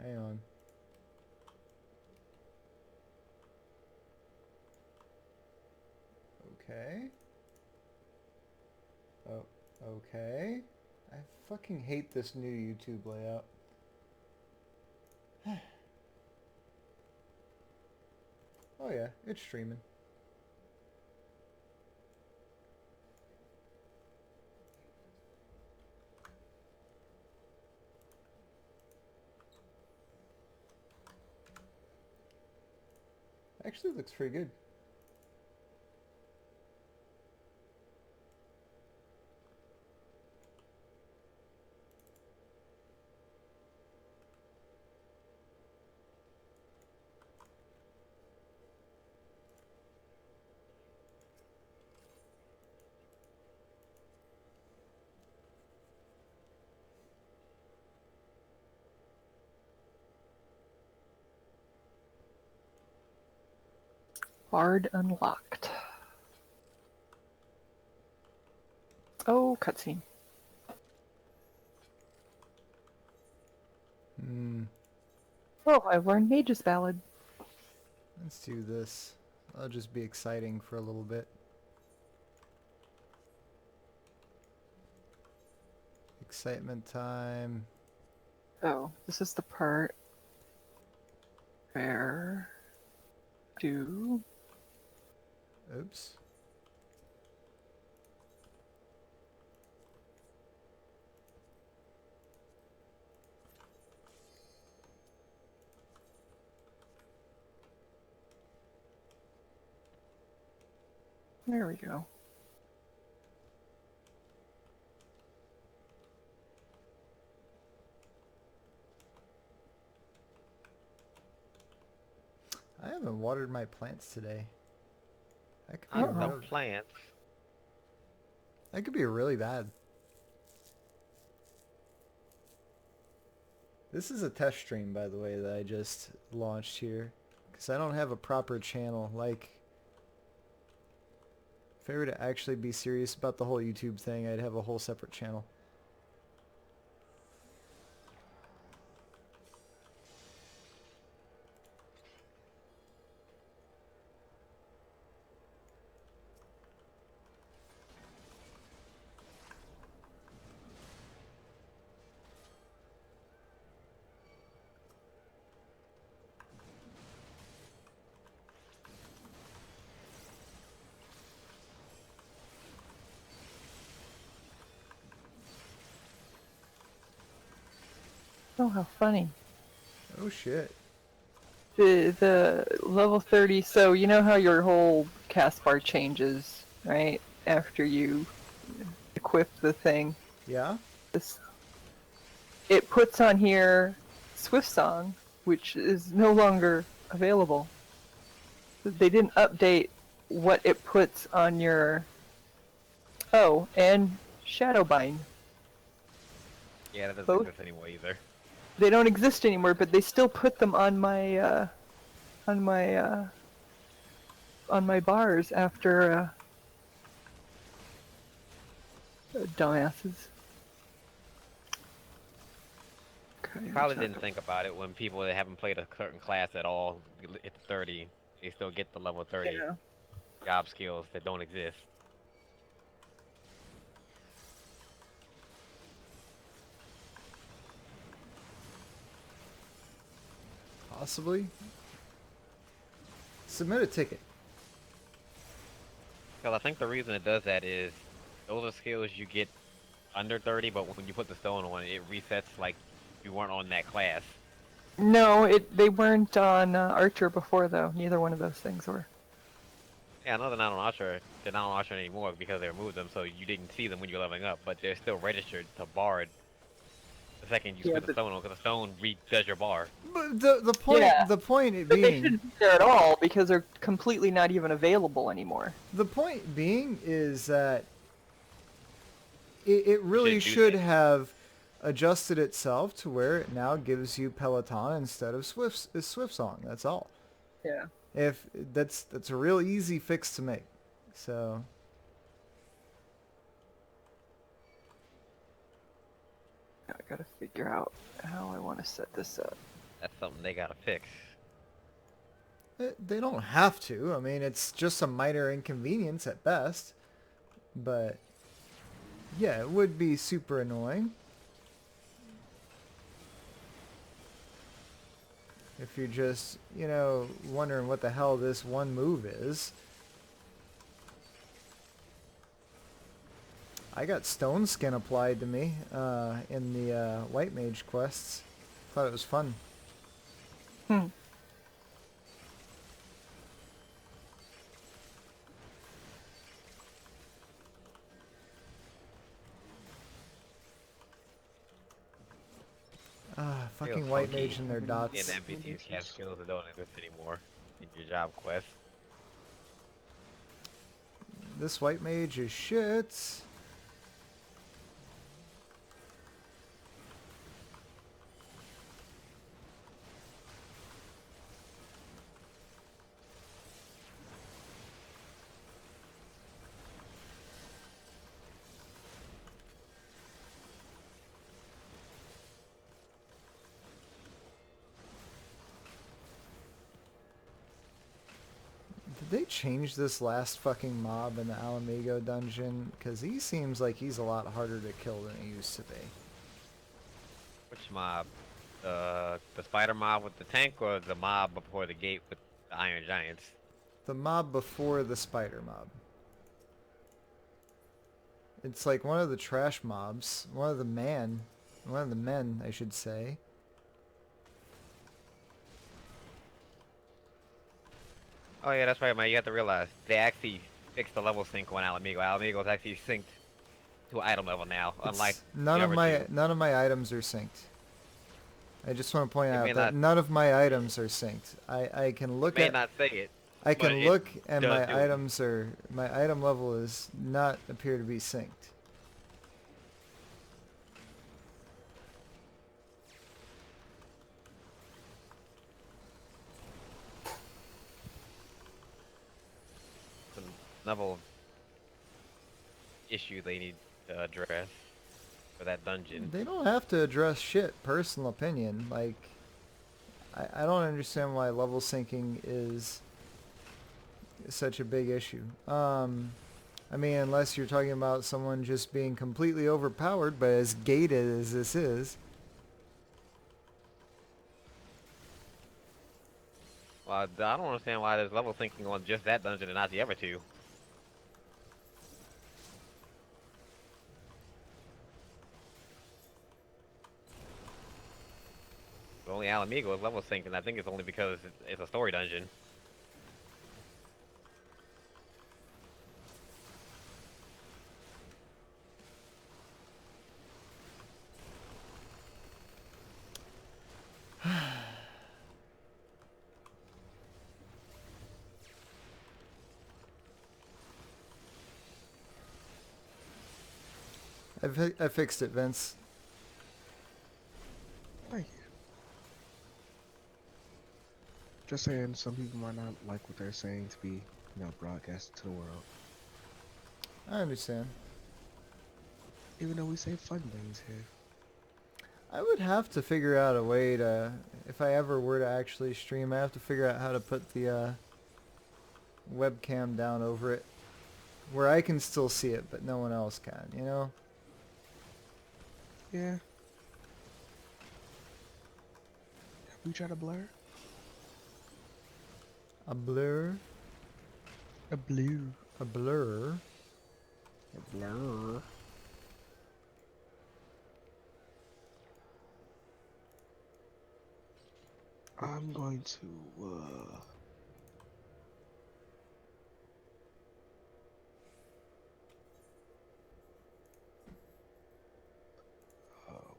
Hang on. Okay. Oh, okay. I fucking hate this new YouTube layout. Oh yeah, it's streaming. Actually looks pretty good. Bard unlocked. Oh, cutscene. Oh, I've learned Mage's Ballad. Let's do this. That'll just be exciting for a little bit. Excitement time. Oh, this is the part where do... Oops. There we go. I haven't watered my plants today. That could be Uh-oh. The really, plants. that could be really bad. This is a test stream, by the way, that I just launched here. Because I don't have a proper channel. Like, if I were to actually be serious about the whole YouTube thing, I'd have a whole separate channel. Oh, how funny. Oh shit. The level 30, so you know how your whole cast bar changes, right? After you equip the thing. Yeah? This, it puts on here Swift Song, which is no longer available. They didn't update what it puts on your... Oh, and Shadowbind. Yeah, that doesn't Both. exist anymore either. They don't exist anymore, but they still put them on my on my bars after dumbasses. Okay, Probably didn't think about it when people that haven't played a certain class at all at 30, they still get the level 30 Yeah. job skills that don't exist. Possibly. Submit a ticket. Because I think the reason it does that is those are skills you get under 30, but when you put the stone on, it resets like you weren't on that class. No, they weren't on Archer before though. Neither one of those things were. Yeah, I know they're not on Archer. They're not on Archer anymore because they removed them, so you didn't see them when you were leveling up, but they're still registered to Bard the second you Yeah, put the stone on, because the stone redoes your bar. But the point Yeah. the point it But they being shouldn't be there at all because they're completely not even available anymore. the point being is that it really should that. have adjusted itself to where it now gives you Peloton instead of Swift Song. That's all. Yeah. If that's a real easy fix to make. So I gotta figure out how I want to set this up. That's something they gotta fix. They don't have to. I mean, it's just a minor inconvenience at best. But yeah, it would be super annoying. If you're just, wondering what the hell this one move is. I got stone skin applied to me in the white mage quests. Thought it was fun. Hmm. Fucking Feels white funky. mage and their And dots. NPCs have skills that don't exist anymore in your job quest. This white mage is shit. Did they change this last fucking mob in the Alamigo dungeon? Because he seems like he's a lot harder to kill than he used to be. Which mob? The spider mob with the tank, or the mob before the gate with the iron giants? The mob before the spider mob. It's like one of the trash mobs. One of the men, I should say. Oh yeah, that's right, man. You have to realize they actually fixed the level sync on Alamigo. Alamigo's actually synced to item level now, unlike None the of other my two. none of my items are synced. I just want to point It out may that not, none of my items are synced. I can it look may at not say it, I but can it look and does do it. my item level is not appear to be synced. It's a level issue they need to address for that dungeon. They don't have to address shit, personal opinion. Like I don't understand why level syncing is such a big issue. I mean, unless you're talking about someone just being completely overpowered, but as gated as this is. Well, I don't understand why there's level syncing on just that dungeon and not the other two. The only Alamigo is level synced, and I think it's only because it's a story dungeon. I fixed it, Vince. Thank you. Just saying, some people might not like what they're saying to be, broadcasted to the world. I understand. Even though we say fun things here. I would have to figure out a way to, if I ever were to actually stream, I have to figure out how to put the webcam down over it, where I can still see it, but no one else can, you know? Yeah. Have we tried to blur? A blur? A blue. A blur? A blur. I'm going to,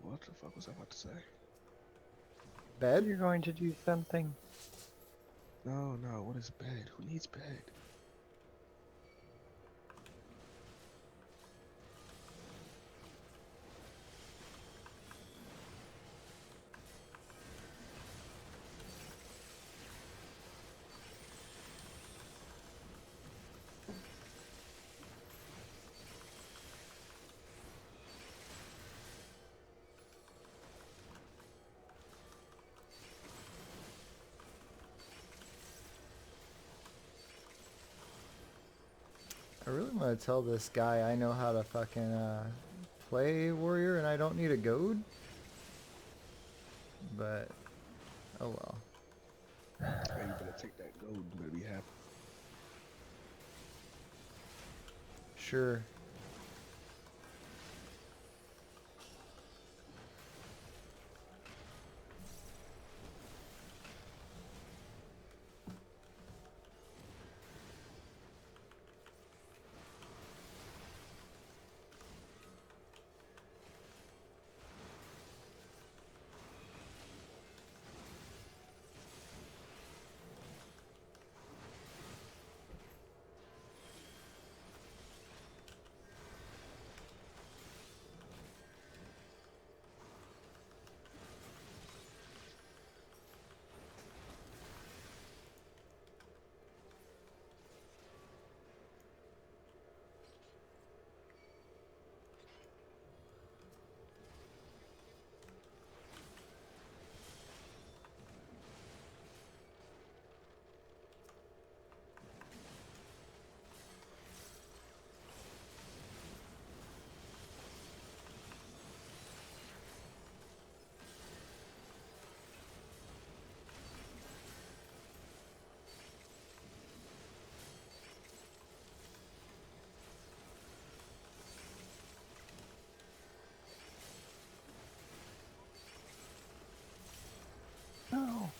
what the fuck was I about to say? Bed? You're going to do something. No, what is bed? Who needs bed? gonna tell this guy I know how to fucking play warrior and I don't need a goad. But oh well. Hey, you better take that gold. You better be happy. Sure. Oh.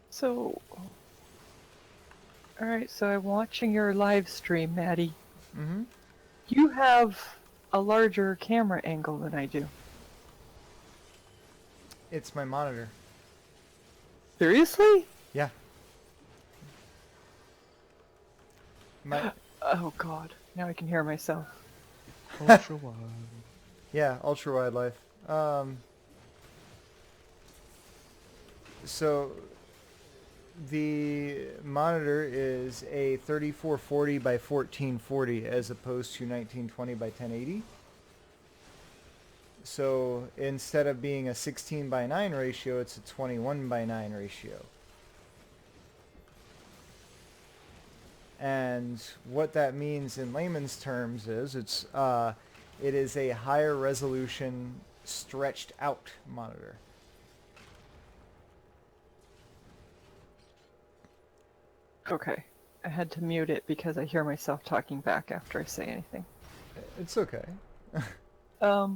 So, alright, so I'm watching your live stream, Maddie. Mm-hmm. You have a larger camera angle than I do. It's my monitor. Seriously? Yeah. My Oh god, now I can hear myself. Ultra wide. yeah, ultra wide life. So the monitor is a 3440 by 1440 as opposed to 1920 by 1080. So instead of being a 16 by 9 ratio, it's a 21 by 9 ratio. And what that means in layman's terms is it is a higher resolution stretched out monitor. Okay. I had to mute it because I hear myself talking back after I say anything. It's okay. I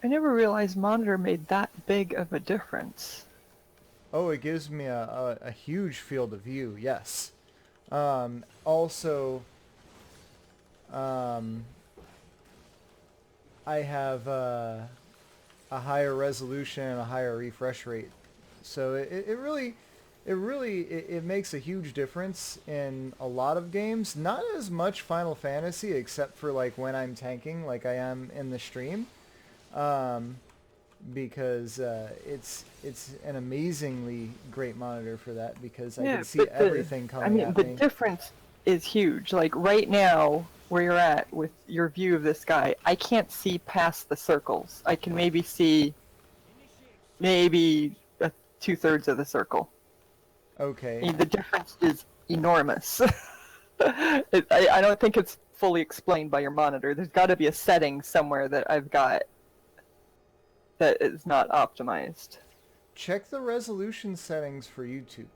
never realized monitor made that big of a difference. Oh, it gives me a huge field of view, yes. Also, I have a higher resolution and a higher refresh rate. So it makes a huge difference in a lot of games. Not as much Final Fantasy, except for like when I'm tanking, like I am in the stream, because it's an amazingly great monitor for that because I can see but everything coming at the me. difference is huge. Like right now, where you're at with your view of this guy, I can't see past the circles. I can maybe see maybe 2/3 of the circle. Okay. The difference is enormous. I don't think it's fully explained by your monitor. There's got to be a setting somewhere that I've got that is not optimized. Check the resolution settings for YouTube.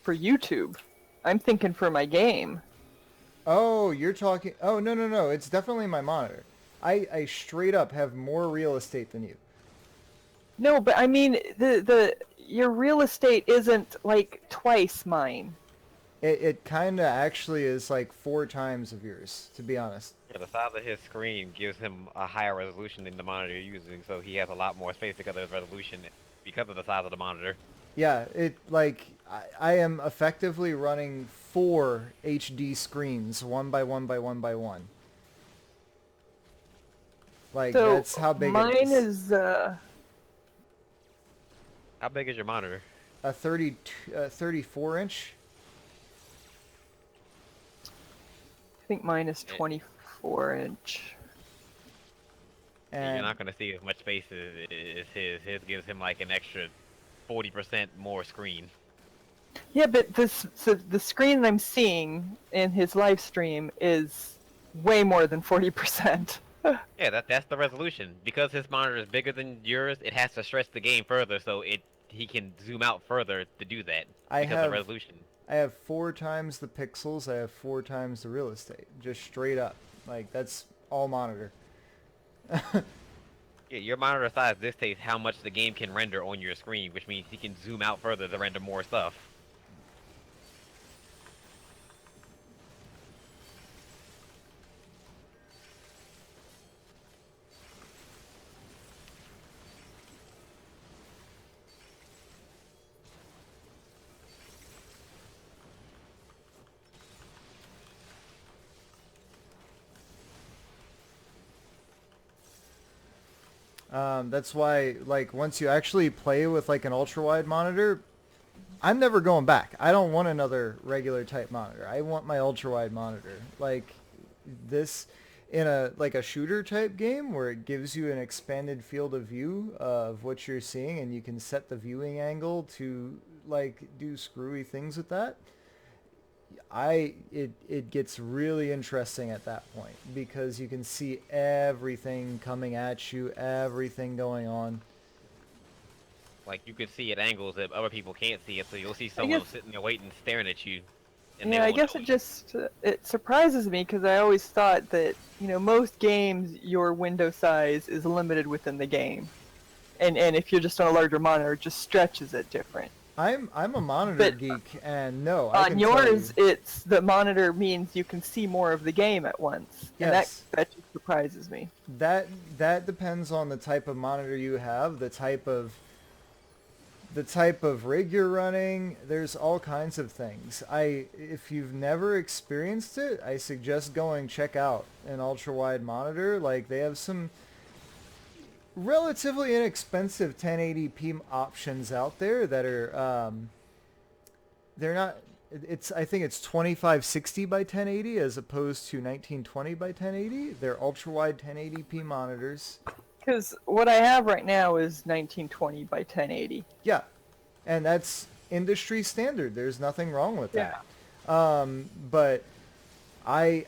For YouTube, I'm thinking for my game. Oh, you're talking... Oh, no. It's definitely my monitor. I straight up have more real estate than you. No, but I mean, your real estate isn't like twice mine. It kind of actually is like 4 times of yours, to be honest. Yeah, the size of his screen gives him a higher resolution than the monitor you're using, so he has a lot more space because of his resolution because of the size of the monitor. Yeah, I am effectively running 4 HD screens, 1 by 1 by 1 by 1. Like, So that's how big it mine is. is How big is your monitor? A 34 inch. I think mine is Eh, 24-inch. You're And not gonna see as much space as his. His gives him like an extra 40% more screen. Yeah, but the screen I'm seeing in his live stream is way more than 40%. Yeah, that's the resolution. Because his monitor is bigger than yours, it has to stretch the game further so he can zoom out further to do that I because of have resolution. I have 4 times the pixels. I have 4 times the real estate. Just straight up. Like, that's all monitor. Yeah, your monitor size dictates how much the game can render on your screen, which means he can zoom out further to render more stuff. That's why, like, once you actually play with like an ultra wide monitor, I'm never going back. I don't want another regular type monitor. I want my ultra wide monitor. Like, this in a like a shooter type game where it gives you an expanded field of view of what you're seeing, and you can set the viewing angle to like do screwy things with that. It gets really interesting at that point because you can see everything coming at you, everything going on. Like you can see at angles that other people can't see it, so you'll see I someone guess, sitting there waiting, staring at you, and they yeah, I won't guess know it it. just it surprises me because I always thought that, most games your window size is limited within the game. And if you're just on a larger monitor, it just stretches it different. I'm a monitor But geek, and no, I on can tell you, yours, it's the monitor means you can see more of the game at once, and that yes, that just surprises me. that that depends on the type of monitor you have, the type of rig you're running. There's all kinds of things. If you've never experienced it, I suggest going check out an ultra wide monitor. Like, they have some relatively inexpensive 1080p options out there that are they're not, it's, I think it's 2560 by 1080 as opposed to 1920 by 1080. They're ultra wide 1080p monitors. Because what I have right now is 1920 by 1080. Yeah, and that's industry standard. There's nothing wrong with Yeah. that. But I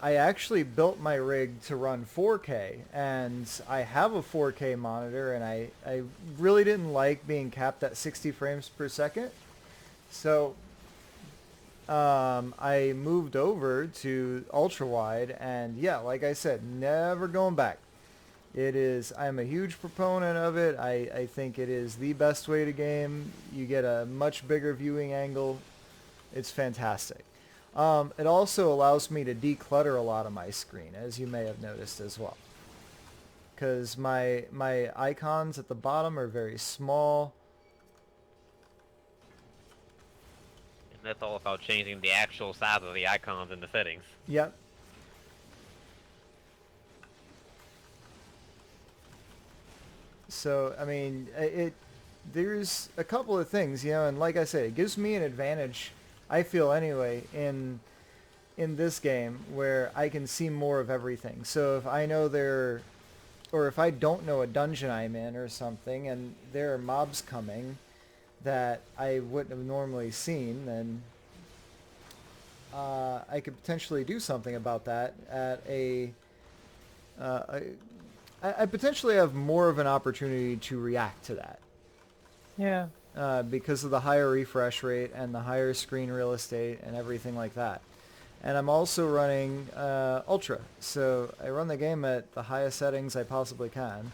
actually built my rig to run 4K, and I have a 4K monitor, and I really didn't like being capped at 60 frames per second. So I moved over to ultra wide, and yeah, like I said, never going back. It is, I'm a huge proponent of it. I think it is the best way to game. You get a much bigger viewing angle. It's fantastic. It also allows me to declutter a lot of my screen, as you may have noticed as well. Because my icons at the bottom are very small. And that's all about changing the actual size of the icons in the settings. Yep. So, I mean, there's a couple of things, and like I said, it gives me an advantage, I feel anyway, in this game where I can see more of everything. So if I know or if I don't know a dungeon I'm in or something, and there are mobs coming that I wouldn't have normally seen, then I could potentially do something about that at uh, I potentially have more of an opportunity to react to that Yeah. because of the higher refresh rate and the higher screen real estate and everything like that. And I'm also running Ultra, so I run the game at the highest settings I possibly can.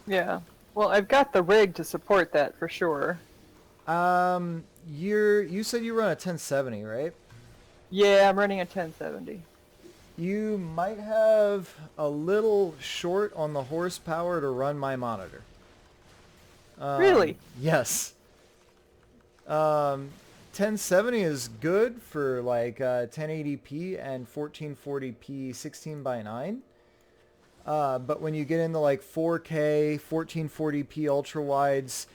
Yeah. Well, I've got the rig to support that for sure. You said you run a 1070, right? Yeah, I'm running a 1070. You might have a little short on the horsepower to run my monitor. Really? Yes. 1070 is good for like 1080p and 1440p 16 by 9. But when you get into like 4K, 1440p ultra wides,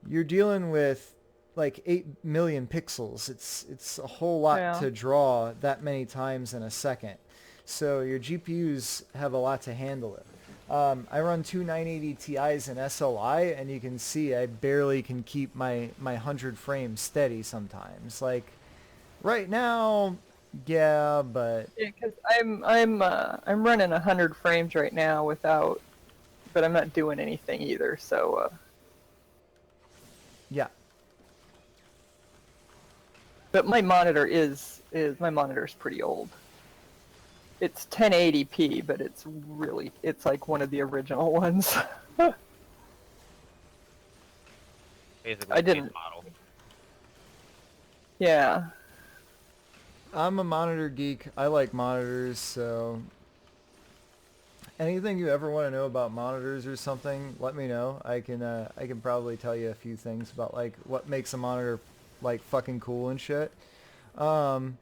you're dealing with like 8 million pixels. It's a whole lot Yeah. to draw that many times in a second. So your GPUs have a lot to handle it. I run two 980 Ti's in SLI, and you can see I barely can keep my 100 frames steady sometimes. Like right now, yeah, but Yeah, because I'm running 100 frames right now without, but I'm not doing anything either. So yeah. but my monitor is my monitor is pretty old. It's 1080p, but it's like one of the original ones. Basically, I base didn't. model. Yeah. I'm a monitor geek. I like monitors, so anything you ever want to know about monitors or something, let me know. I can probably tell you a few things about like what makes a monitor like fucking cool and shit. Um,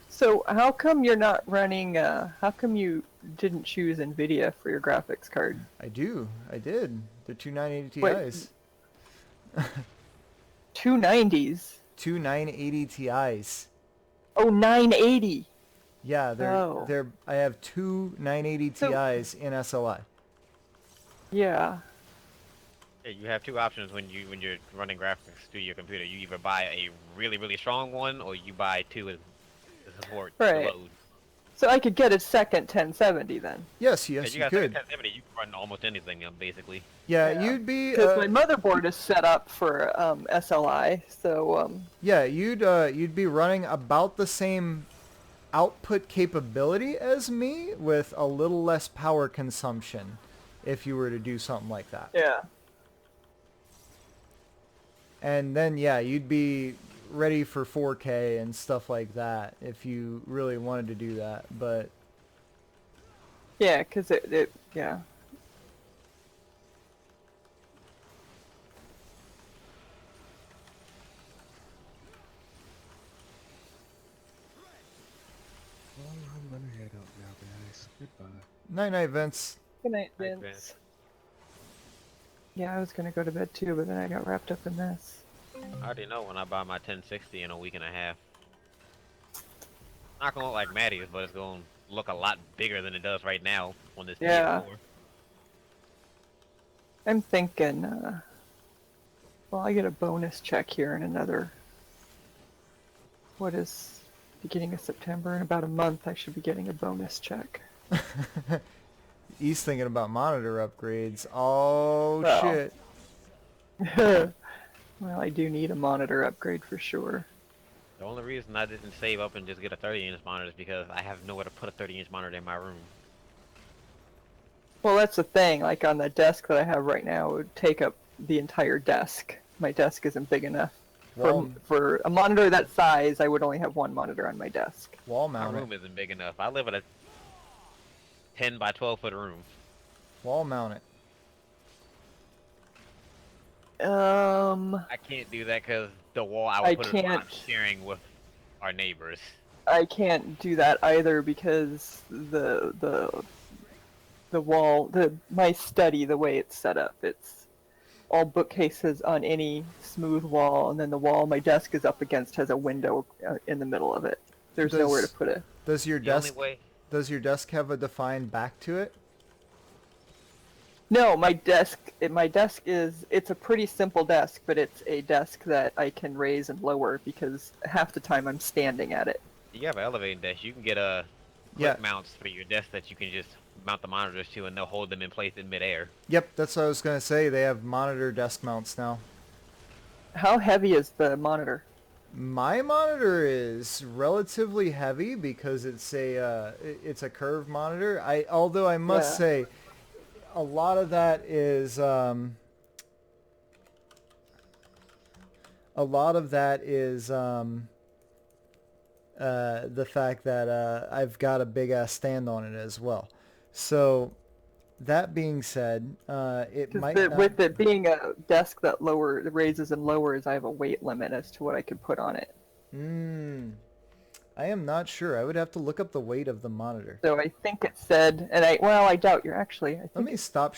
So how come you're not running? How come you didn't choose NVIDIA for your graphics card? I did. The two 980 Wait. Ti's. 290s. Two 980 Ti's. Oh, 980. Yeah, Oh. they're I have two 980 So- Ti's in SLI. Yeah. Yeah, you have two options when you're running graphics through your computer. You either buy a really really strong one, or you buy two to support the Right. load. So I could get a second 1070 then. Yes, Yeah, yes, you you got could. 1070, you can run almost anything, basically. Yeah, you'd be Because my motherboard is set up for SLI, so yeah, you'd be running about the same output capability as me with a little less power consumption if you were to do something like that. yeah. And then yeah, you'd be ready for 4K and stuff like that if you really wanted to do that, but Yeah, because it yeah. Well, I'm gonna head out now, guys. Goodbye. night night Vince. Good night, Night, Vince. Vince. Yeah, I was gonna go to bed too, but then I got wrapped up in this. I already know when I buy my 1060 in a week and a half. Not gonna look like Maddie's, but it's gonna look a lot bigger than it does right now on this Yeah. PS4. I'm thinking, well, I get a bonus check here in another, what is, beginning of September? In about a month, I should be getting a bonus check. He's thinking about monitor upgrades. Oh Well. shit. Well, I do need a monitor upgrade for sure. The only reason I didn't save up and just get a 30-inch monitor is because I have nowhere to put a 30-inch monitor in my room. Well, that's the thing, like on the desk that I have right now, it would take up the entire desk. My desk isn't big enough. Wall, For a monitor that size, I would only have one monitor on my desk. wall My mount room it. isn't big enough. I live in a 10 by 12 foot room. Wall mount it. I can't do that because the wall I would I put it on, I'm can't. sharing with our neighbors. I can't do that either because the wall, my study, the way it's set up, it's all bookcases on any smooth wall, and then the wall my desk is up against has a window in the middle of it. There's Does- nowhere to put it. Does your The only desk way have a defined back to it? No, my desk is, it's a pretty simple desk, but it's a desk that I can raise and lower because half the time I'm standing at it. you have an elevating desk, you can get a Yeah. clip mounts for your desk that you can just mount the monitors to, and they'll hold them in place in midair. Yep, that's what I was gonna say. They have monitor desk mounts now. How heavy is the monitor? My monitor is relatively heavy because it's a curved monitor. Although I must Yeah. say, a lot of that is the fact that I've got a big ass stand on it as well. So that being said, it 'Cause might the, not- with it being a desk that raises and lowers, I have a weight limit as to what I could put on it. I am not sure. I would have to look up the weight of the monitor. So I think it said, and I doubt you're actually. I Let think me stop